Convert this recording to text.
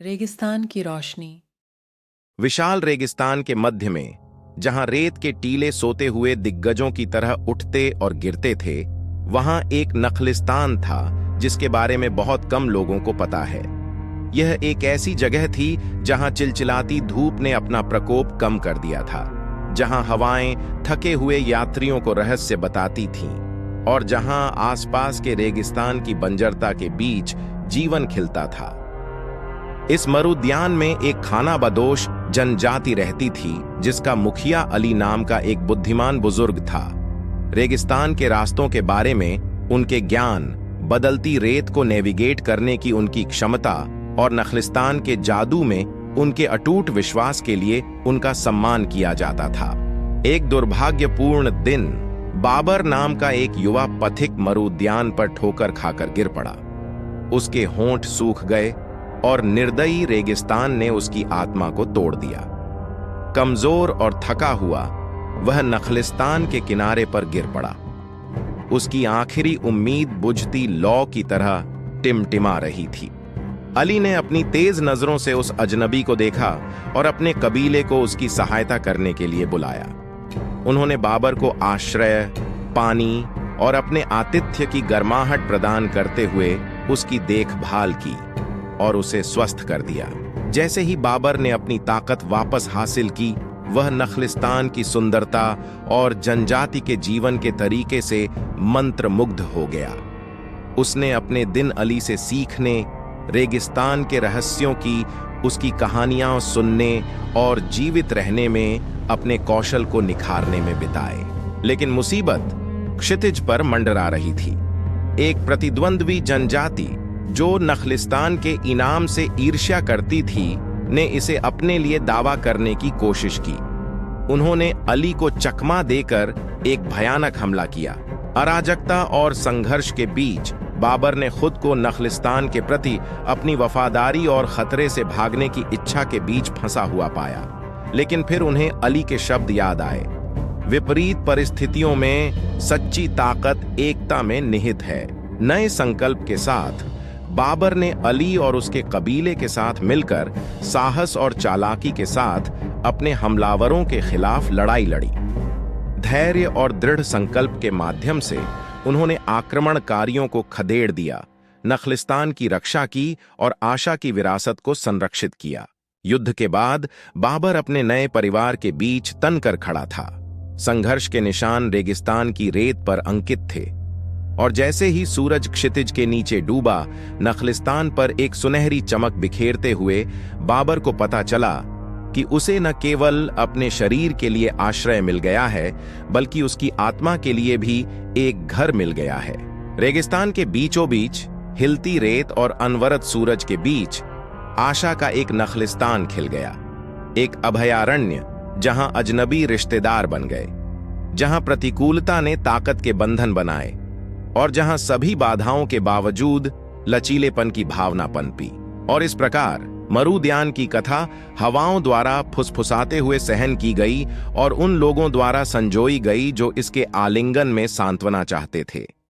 रेगिस्तान की रोशनी। विशाल रेगिस्तान के मध्य में, जहां रेत के टीले सोते हुए दिग्गजों की तरह उठते और गिरते थे, वहां एक नखलिस्तान था जिसके बारे में बहुत कम लोगों को पता है। यह एक ऐसी जगह थी जहां चिलचिलाती धूप ने अपना प्रकोप कम कर दिया था, जहां हवाएं थके हुए यात्रियों को रहस्य बताती थीं, और जहां आसपास के रेगिस्तान की बंजरता के बीच जीवन खिलता था। इस मरुद्यान में एक खानाबदोश जनजाति रहती थी जिसका मुखिया अली नाम का एक बुद्धिमान बुजुर्ग था। रेगिस्तान के रास्तों के बारे में उनके ज्ञान, बदलती रेत को नेविगेट करने की उनकी क्षमता और नखलिस्तान के जादू में उनके अटूट विश्वास के लिए उनका सम्मान किया जाता था। एक दुर्भाग्यपूर्ण दिन बाबर नाम का एक युवा पथिक मरुद्यान पर ठोकर खाकर गिर पड़ा। उसके होंठ सूख गए और निर्दयी रेगिस्तान ने उसकी आत्मा को तोड़ दिया। कमजोर और थका हुआ वह नखलिस्तान के किनारे पर गिर पड़ा। उसकी आखिरी उम्मीद बुझती लौ की तरह टिमटिमा रही थी। अली ने अपनी तेज नजरों से उस अजनबी को देखा और अपने कबीले को उसकी सहायता करने के लिए बुलाया। उन्होंने बाबर को आश्रय, पानी और अपने आतिथ्य की गर्माहट प्रदान करते हुए उसकी देखभाल की और उसे स्वस्थ कर दिया। जैसे ही बाबर ने अपनी ताकत वापस हासिल की, वह नखलिस्तान की सुंदरता और जनजाति के जीवन के तरीके से मंत्रमुग्ध हो गया। उसने अपने दिन अली से सीखने, रेगिस्तान के रहस्यों की उसकी कहानियां सुनने और जीवित रहने में अपने कौशल को निखारने में बिताए। लेकिन मुसीबत क्षितिज पर मंडरा रही थी। एक प्रतिद्वंद्वी जनजाति जो नखलिस्तान के इनाम से ईर्ष्या करती थी, ने इसे अपने लिए दावा करने की कोशिश की। उन्होंने अली को चकमा देकर एक भयानक हमला किया। अराजकता और संघर्ष के बीच बाबर ने खुद को नखलिस्तान के प्रति अपनी वफादारी और खतरे से भागने की इच्छा के बीच फंसा हुआ पाया। लेकिन फिर उन्हें अली के शब्द याद आए, विपरीत परिस्थितियों में सच्ची ताकत एकता में निहित है। नए संकल्प के साथ बाबर ने अली और उसके कबीले के साथ मिलकर साहस और चालाकी के साथ अपने हमलावरों के खिलाफ लड़ाई लड़ी। धैर्य और दृढ़ संकल्प के माध्यम से उन्होंने आक्रमणकारियों को खदेड़ दिया, नखलिस्तान की रक्षा की और आशा की विरासत को संरक्षित किया। युद्ध के बाद बाबर अपने नए परिवार के बीच तनकर खड़ा था। संघर्ष के निशान रेगिस्तान की रेत पर अंकित थे, और जैसे ही सूरज क्षितिज के नीचे डूबा, नखलिस्तान पर एक सुनहरी चमक बिखेरते हुए बाबर को पता चला कि उसे न केवल अपने शरीर के लिए आश्रय मिल गया है, बल्कि उसकी आत्मा के लिए भी एक घर मिल गया है। रेगिस्तान के बीचों बीच हिलती रेत और अनवरत सूरज के बीच आशा का एक नखलिस्तान खिल गया, एक अभयारण्य जहां अजनबी रिश्तेदार बन गए, जहां प्रतिकूलता ने ताकत के बंधन बनाए और जहां सभी बाधाओं के बावजूद लचीलेपन की भावना पनपी। और इस प्रकार मरुद्यान की कथा हवाओं द्वारा फुसफुसाते हुए सहन की गई और उन लोगों द्वारा संजोई गई जो इसके आलिंगन में सांत्वना चाहते थे।